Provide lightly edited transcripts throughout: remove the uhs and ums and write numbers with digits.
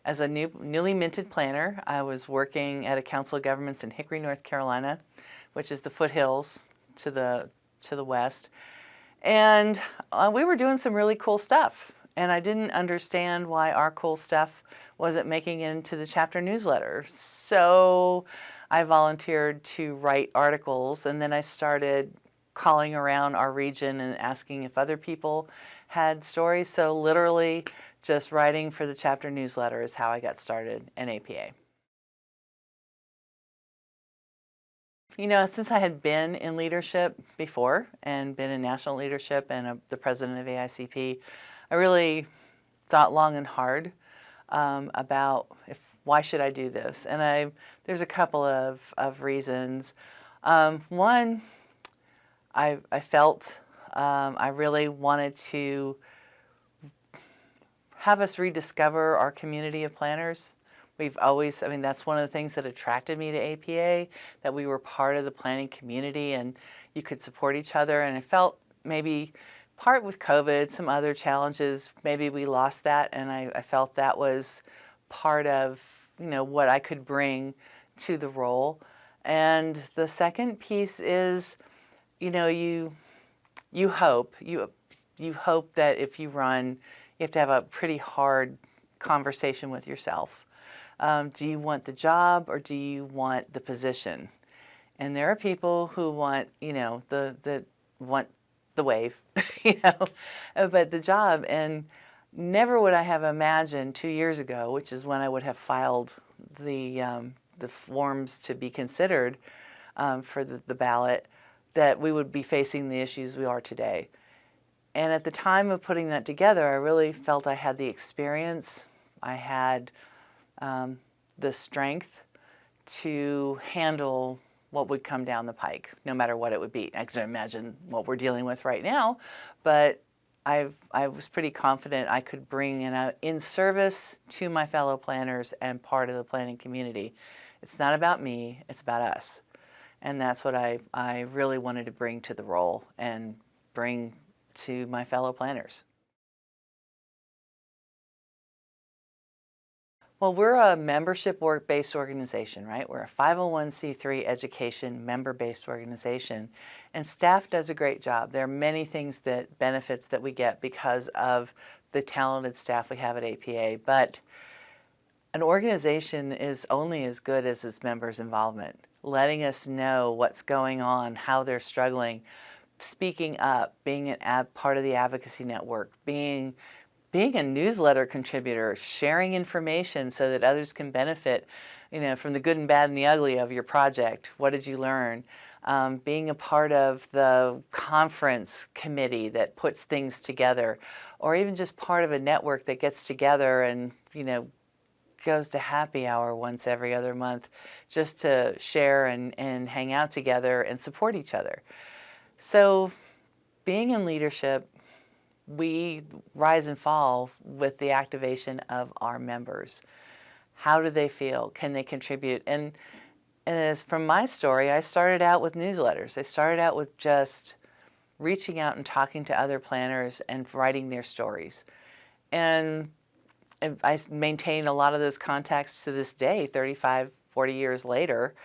as a newly minted planner, I was working at a council of governments in Hickory, North Carolina, which is the foothills to the west. And we were doing some really cool stuff. And I didn't understand why our cool stuff wasn't making it into the chapter newsletter. So I volunteered to write articles, and then I started calling around our region and asking if other people had stories. So literally just writing for the chapter newsletter is how I got started in APA. You know, since I had been in leadership before and been in national leadership and the president of AICP, I really thought long and hard about why should I do this? And there's a couple of reasons. One, I felt I really wanted to have us rediscover our community of planners. We've always, I mean, that's one of the things that attracted me to APA, that we were part of the planning community and you could support each other. And I felt maybe part with COVID, some other challenges, maybe we lost that. And I felt that was part of, you know, what I could bring to the role. And the second piece is, you know, you hope that if you run, you have to have a pretty hard conversation with yourself. Do you want the job or do you want the position? And there are people who want, you know, want the wave, you know, but the job. And never would I have imagined 2 years ago, which is when I would have filed the forms to be considered for the ballot, that we would be facing the issues we are today. And at the time of putting that together, I really felt I had the experience, I had the strength to handle what would come down the pike, no matter what it would be. I can imagine what we're dealing with right now, but I was pretty confident I could bring in service to my fellow planners and part of the planning community. It's not about me, it's about us. And that's what I really wanted to bring to the role and bring to my fellow planners. Well, we're a membership-based organization, right? We're a 501c3 education member-based organization, and staff does a great job. There are many things benefits that we get because of the talented staff we have at APA, but an organization is only as good as its members' involvement, letting us know what's going on, how they're struggling, speaking up, being part of the advocacy network, being a newsletter contributor, sharing information so that others can benefit, you know, from the good and bad and the ugly of your project. What did you learn? Being a part of the conference committee that puts things together, or even just part of a network that gets together and, you know, goes to happy hour once every other month just to share and hang out together and support each other. So being in leadership, we rise and fall with the activation of our members. How do they feel? Can they contribute? And as from my story, I started out with newsletters. I started out with just reaching out and talking to other planners and writing their stories. And I maintain a lot of those contacts to this day, 35, 40 years later.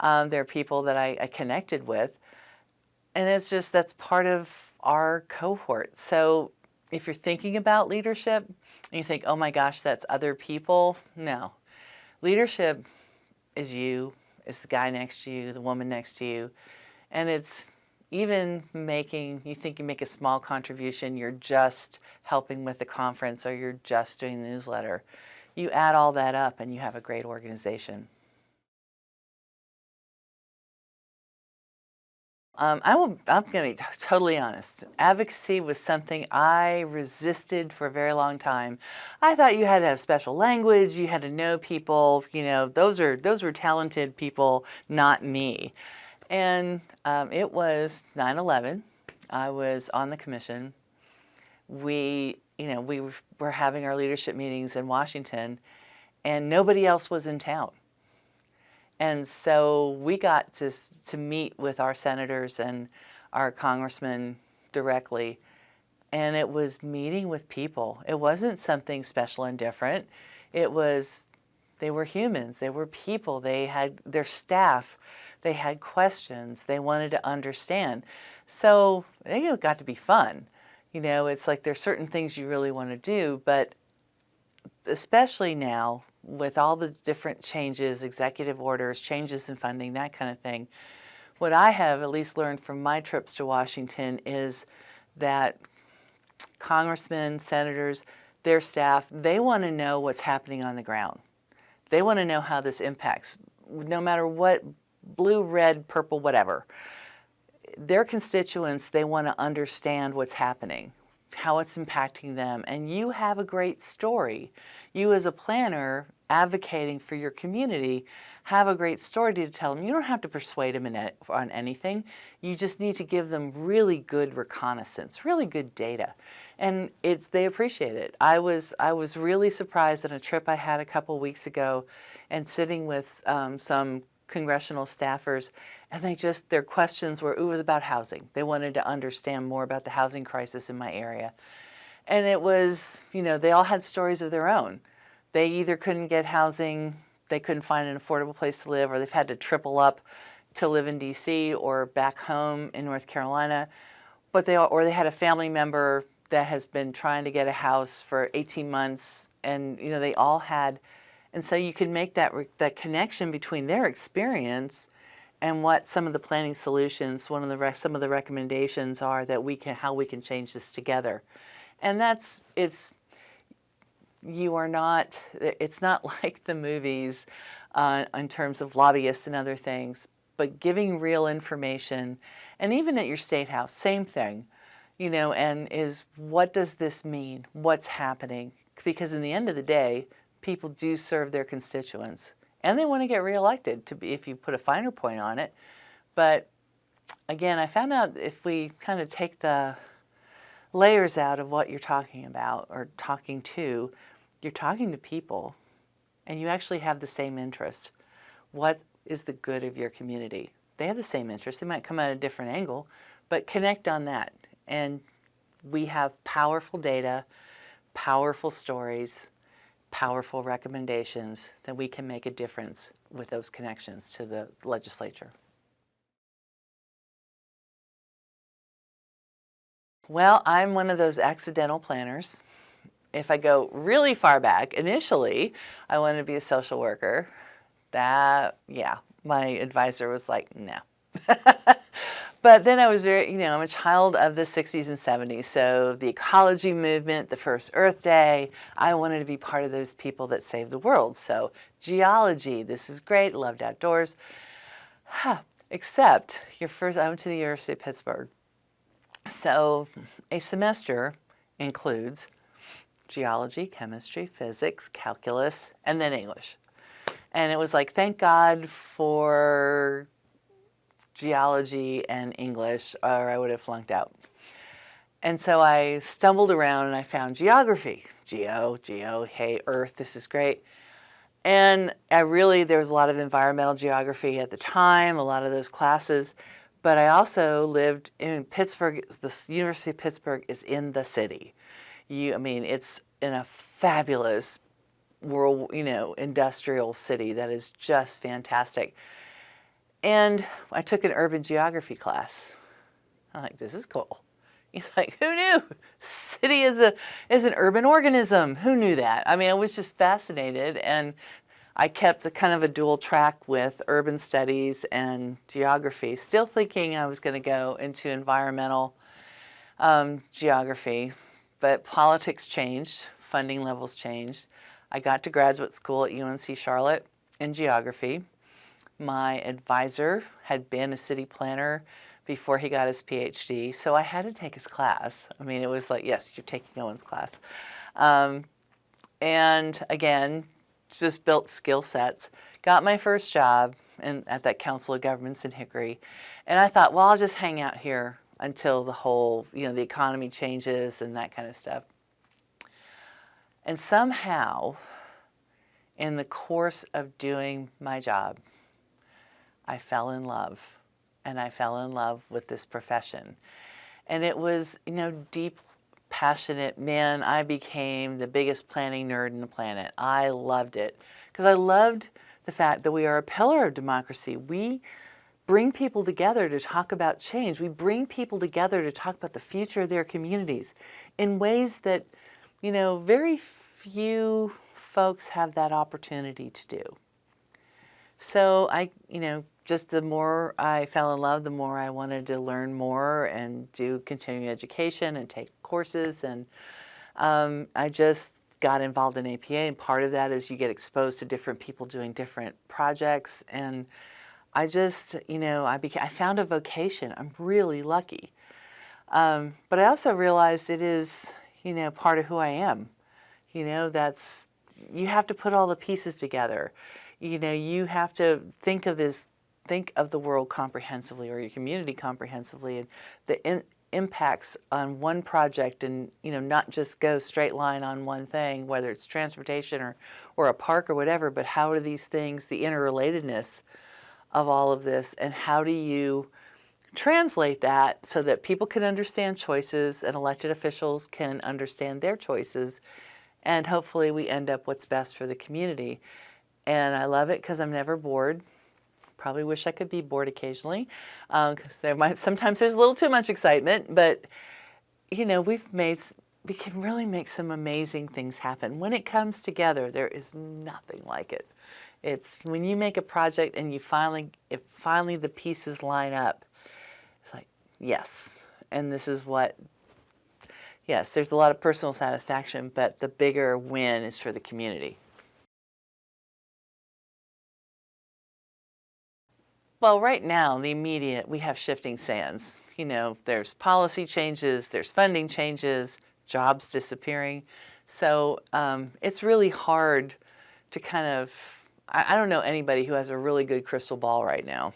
There are people that I connected with. And it's just, that's part of our cohort. So if you're thinking about leadership and you think, oh my gosh, that's other people, no. Leadership is you, is the guy next to you, the woman next to you. And it's even you think you make a small contribution, you're just helping with the conference or you're just doing the newsletter. You add all that up and you have a great organization. I'm going to be totally honest. Advocacy was something I resisted for a very long time. I thought you had to have special language, you had to know people, you know, those were talented people, not me. And it was 9/11. I was on the commission. We were having our leadership meetings in Washington, and nobody else was in town. And so we got to meet with our senators and our congressmen directly, and it was meeting with people. It wasn't something special and different. They were humans, they were people, they had their staff, they had questions, they wanted to understand. So it got to be fun. It's like there's certain things you really want to do, but especially now with all the different changes, executive orders, changes in funding, that kind of thing, what I have at least learned from my trips to Washington is that congressmen, senators, their staff, they want to know what's happening on the ground. They want to know how this impacts, no matter what, blue, red, purple, whatever. Their constituents, they want to understand what's happening, how it's impacting them. And you have a great story. You as a planner advocating for your community have a great story to tell them. You don't have to persuade them on anything. You just need to give them really good reconnaissance, really good data. And they appreciate it. I was really surprised on a trip I had a couple weeks ago and sitting with some congressional staffers, and their questions were, it was about housing. They wanted to understand more about the housing crisis in my area. And it was, they all had stories of their own. They either couldn't get housing, they couldn't find an affordable place to live, or they've had to triple up to live in DC or back home in North Carolina. Or they had a family member that has been trying to get a house for 18 months, and they all had, and so you can make that connection between their experience and what some of the planning solutions, some of the recommendations are that how we can change this together. And it's not like the movies in terms of lobbyists and other things, but giving real information, and even at your state house, same thing. And what does this mean? What's happening? Because in the end of the day, people do serve their constituents, and they want to get reelected, if you put a finer point on it. But again, I found out if we kind of take the layers out of what you're talking about or talking to, you're talking to people, and you actually have the same interest. What is the good of your community? They have the same interest. They might come at a different angle, but connect on that. And we have powerful data, powerful stories, powerful recommendations that we can make a difference with those connections to the legislature. Well, I'm one of those accidental planners. If I go really far back, initially, I wanted to be a social worker. My advisor was like, no. But then I was I'm a child of the 60s and 70s, so the ecology movement, the first Earth Day, I wanted to be part of those people that saved the world. So geology, this is great, loved outdoors. Except, I went to the University of Pittsburgh. So a semester includes geology, chemistry, physics, calculus, and then English. And it was like, thank God for geology and English, or I would have flunked out. And so I stumbled around and I found geography. Geo, hey, Earth, this is great. And there was a lot of environmental geography at the time, a lot of those classes. But I also lived in Pittsburgh. The University of Pittsburgh is in the city. It's in a fabulous industrial city that is just fantastic. And I took an urban geography class. I'm like, this is cool. He's like, who knew? City is an urban organism. Who knew that? I was just fascinated, and I kept a dual track with urban studies and geography, still thinking I was going to go into environmental geography, but politics changed, funding levels changed. I got to graduate school at UNC Charlotte in geography. My advisor had been a city planner before he got his PhD, so I had to take his class. It was like, yes, you're taking Owen's class. And again, just built skill sets. Got my first job at that Council of Governments in Hickory, and I thought, well, I'll just hang out here until the whole, the economy changes and that kind of stuff. And somehow, in the course of doing my job, I fell in love, and I fell in love with this profession. And it was, deep passionate, man, I became the biggest planning nerd in the planet. I loved it because I loved the fact that we are a pillar of democracy. We bring people together to talk about change. We bring people together to talk about the future of their communities in ways that, very few folks have that opportunity to do. So just the more I fell in love, the more I wanted to learn more and do continuing education and take courses. And I just got involved in APA, and part of that is you get exposed to different people doing different projects. And I just, I found a vocation. I'm really lucky. But I also realized it is, part of who I am. You have to put all the pieces together. You have to think of the world comprehensively, or your community comprehensively, and the impacts on one project, and not just go straight line on one thing, whether it's transportation or a park or whatever, but how are these things, the interrelatedness of all of this, and how do you translate that so that people can understand choices and elected officials can understand their choices, and hopefully we end up what's best for the community. And I love it because I'm never bored. Probably wish I could be bored occasionally, because sometimes there's a little too much excitement, but we can really make some amazing things happen. When it comes together, there is nothing like it. It's when you make a project and finally the pieces line up, it's like, yes, and this is yes, there's a lot of personal satisfaction, but the bigger win is for the community. Well, right now, the immediate, we have shifting sands. There's policy changes, there's funding changes, jobs disappearing. So it's really hard to I don't know anybody who has a really good crystal ball right now.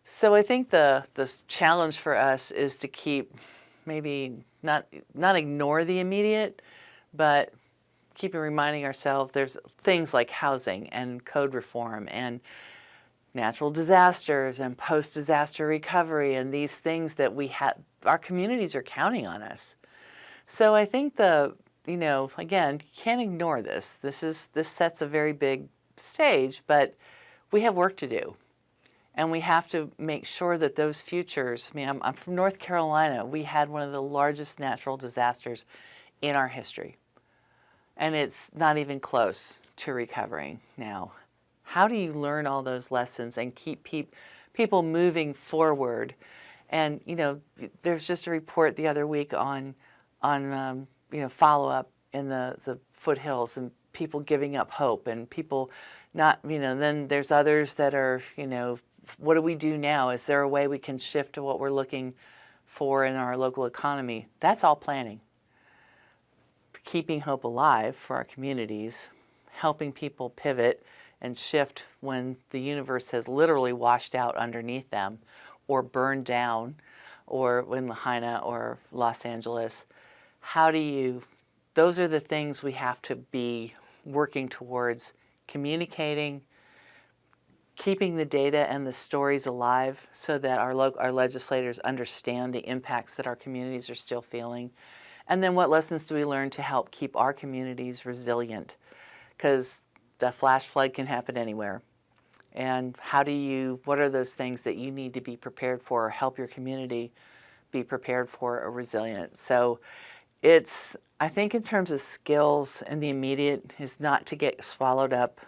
So I think the challenge for us is to keep, maybe not ignore the immediate, but keep reminding ourselves there's things like housing and code reform and natural disasters and post-disaster recovery, and these things that our communities are counting on us. So I think again, you can't ignore this. This sets a very big stage, but we have work to do. And we have to make sure that those futures, I'm from North Carolina. We had one of the largest natural disasters in our history. And it's not even close to recovering now. How do you learn all those lessons and keep people moving forward? And, there's just a report the other week on follow-up in the foothills and people giving up hope and people not, then there's others that are, what do we do now? Is there a way we can shift to what we're looking for in our local economy? That's all planning. Keeping hope alive for our communities, helping people pivot and shift when the universe has literally washed out underneath them or burned down, or in Lahaina or Los Angeles. Those are the things we have to be working towards, communicating, keeping the data and the stories alive so that our legislators understand the impacts that our communities are still feeling. And then what lessons do we learn to help keep our communities resilient? Because the flash flood can happen anywhere. And what are those things that you need to be prepared for or help your community be prepared for or resilient? So I think in terms of skills and the immediate is not to get swallowed up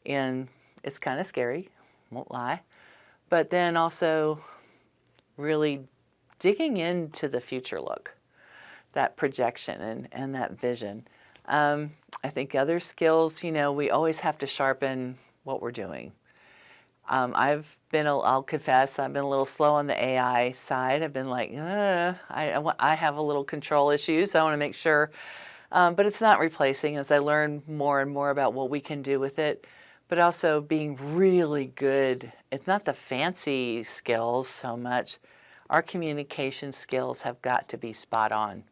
in, it's kind of scary, won't lie, but then also really digging into the future look, that projection and that vision. I think other skills, we always have to sharpen what we're doing. I'll confess, I've been a little slow on the AI side. I've been like, I have a little control issues. I want to make sure, but it's not replacing as I learn more and more about what we can do with it, but also being really good. It's not the fancy skills so much. Our communication skills have got to be spot on.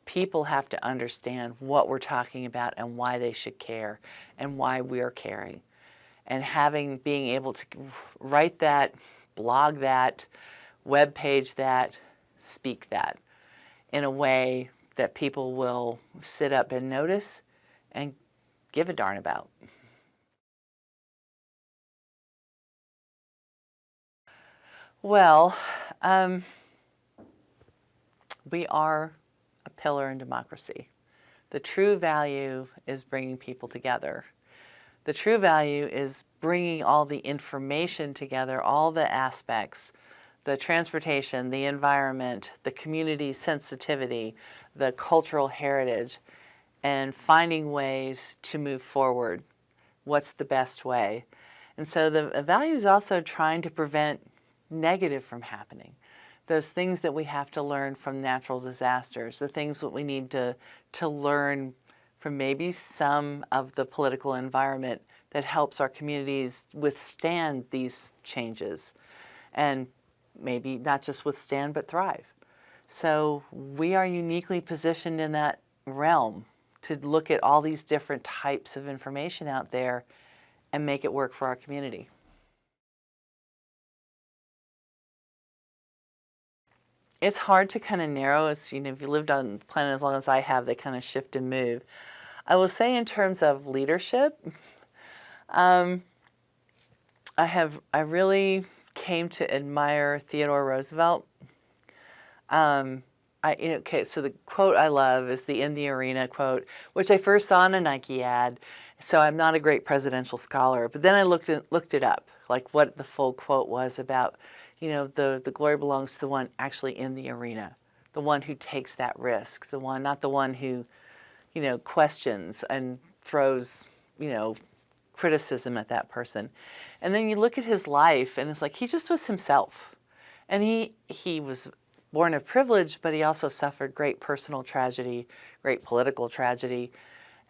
People have to understand what we're talking about and why they should care and why we're caring. And being able to write that, blog that, web page that, speak that. in a way that people will sit up and notice and give a darn about. Well, we are a pillar in democracy. The true value is bringing people together. The true value is bringing all the information together, all the aspects, the transportation, the environment, the community sensitivity, the cultural heritage, and finding ways to move forward. What's the best way? And so the value is also trying to prevent negative from happening. Those things that we have to learn from natural disasters, the things that we need to learn from maybe some of the political environment that helps our communities withstand these changes, and maybe not just withstand but thrive. So we are uniquely positioned in that realm to look at all these different types of information out there and make it work for our community. It's hard to kind of narrow. It's, if you lived on the planet as long as I have, they kind of shift and move. I will say in terms of leadership, I really came to admire Theodore Roosevelt. Okay, so the quote I love is the "in the arena" quote, which I first saw in a Nike ad. So I'm not a great presidential scholar, but then I looked it up, like what the full quote was about. The glory belongs to the one actually in the arena, the one who takes that risk, the one, not the one who, questions and throws, criticism at that person. And then you look at his life and it's like he just was himself. And he was born of privilege, but he also suffered great personal tragedy, great political tragedy.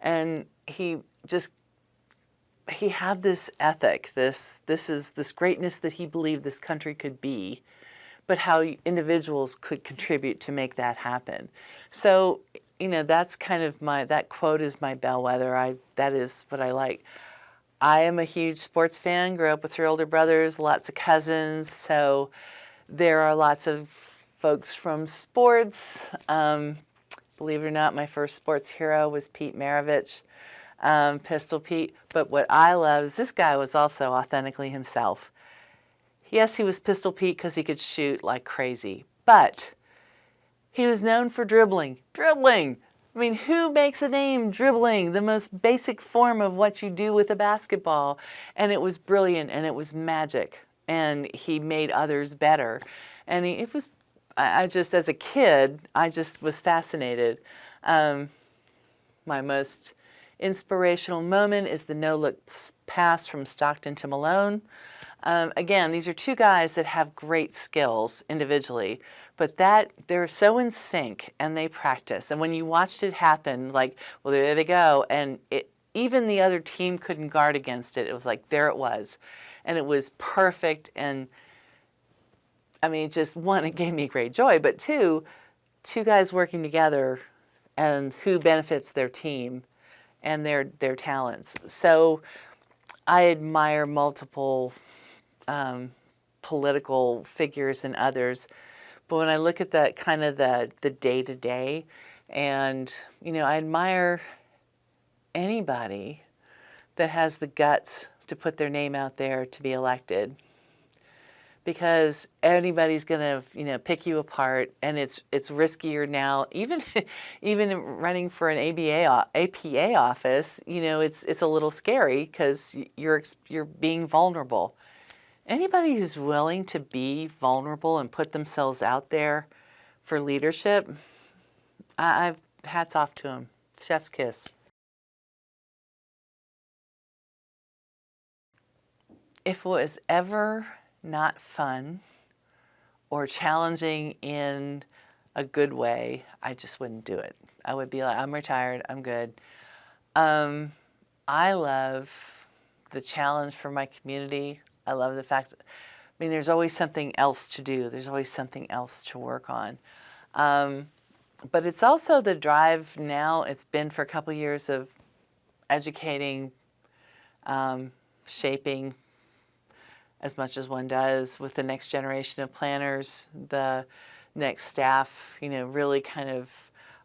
And he had this ethic, this greatness that he believed this country could be, but how individuals could contribute to make that happen. So, that's kind of that quote is my bellwether. That is what I like. I am a huge sports fan, grew up with 3 older brothers, lots of cousins, so there are lots of folks from sports. Believe it or not, my first sports hero was Pete Maravich. Pistol Pete, but what I love is this guy was also authentically himself. Yes, he was Pistol Pete because he could shoot like crazy, but he was known for dribbling. I mean, who makes a name dribbling? The most basic form of what you do with a basketball. And it was brilliant and it was magic. And he made others better. And I just, as a kid, I just was fascinated. My most inspirational moment is the no-look pass from Stockton to Malone. Again, these are 2 guys that have great skills individually, but they're so in sync and they practice. And when you watched it happen, like, well, there they go. And even the other team couldn't guard against it. It was like, there it was. And it was perfect. And I mean, just one, it gave me great joy, but two guys working together and who benefits their team and their talents. So I admire multiple political figures and others, but when I look at that kind of the day-to-day, and I admire anybody that has the guts to put their name out there to be elected, because anybody's going to pick you apart, and it's riskier now. Even running for an APA office, it's a little scary because you're being vulnerable. Anybody who's willing to be vulnerable and put themselves out there for leadership, I've hats off to them. Chef's kiss. If it was ever not fun or challenging in a good way, I just wouldn't do it. I would be like, I'm retired, I'm good. I love the challenge for my community. I love the fact that, there's always something else to do. There's always something else to work on. But it's also the drive now, it's been for a couple of years of educating, shaping as much as one does with the next generation of planners, the next staff, really kind of,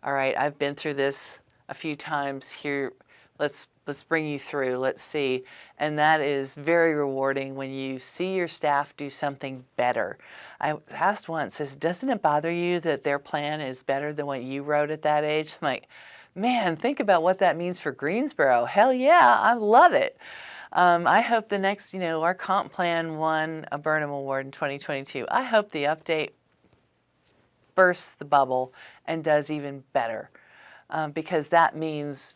all right, I've been through this a few times here, let's bring you through, let's see. And that is very rewarding when you see your staff do something better. I was asked once, doesn't it bother you that their plan is better than what you wrote at that age? I'm like, man, think about what that means for Greensboro. Hell yeah, I love it. I hope the next, our comp plan won a Burnham Award in 2022. I hope the update bursts the bubble and does even better, because that means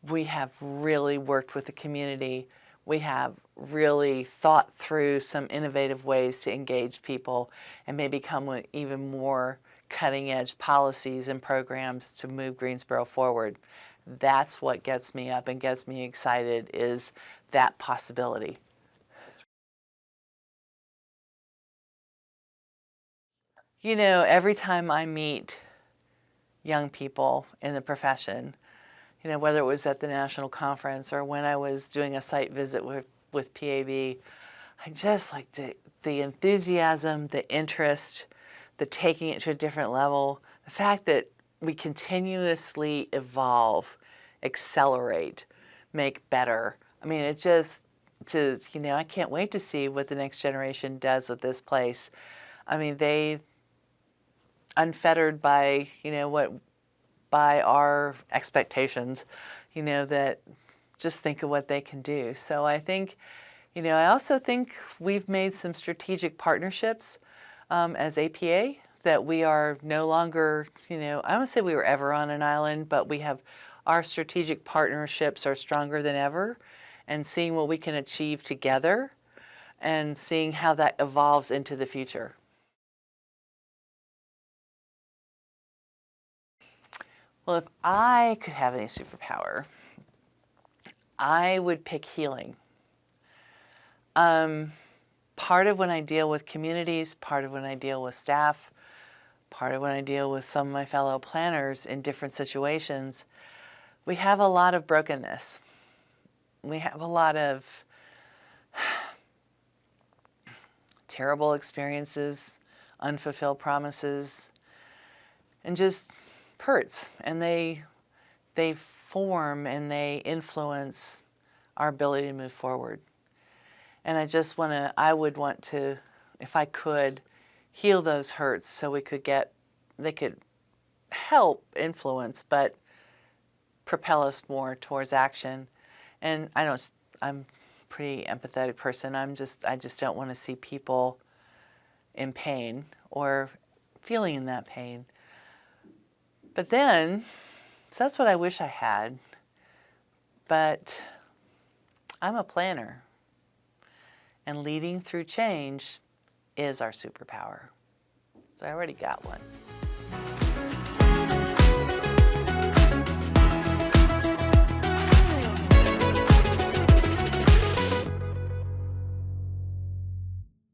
we have really worked with the community. We have really thought through some innovative ways to engage people and maybe come with even more cutting-edge policies and programs to move Greensboro forward. That's what gets me up and gets me excited, is that possibility. Every time I meet young people in the profession, whether it was at the national conference or when I was doing a site visit with PAB, I just like the enthusiasm, the interest, the taking it to a different level, the fact that we continuously evolve, accelerate, make better. I mean, it just, I can't wait to see what the next generation does with this place. I mean, they, unfettered by, by our expectations, that just think of what they can do. So I think, I also think we've made some strategic partnerships as APA, that we are no longer, I don't say we were ever on an island, but we have, our strategic partnerships are stronger than ever, and seeing what we can achieve together and seeing how that evolves into the future. Well, if I could have any superpower, I would pick healing. Part of when I deal with communities, part of when I deal with staff, part of when I deal with some of my fellow planners in different situations, we have a lot of brokenness. We have a lot of terrible experiences, unfulfilled promises, and just hurts, and they form and they influence our ability to move forward. And I would want to, if I could, heal those hurts so they could help influence, but propel us more towards action. And I'm a pretty empathetic person. I just don't want to see people in pain or feeling in that pain. But then, so that's what I wish I had. But I'm a planner, and leading through change is our superpower. So I already got one.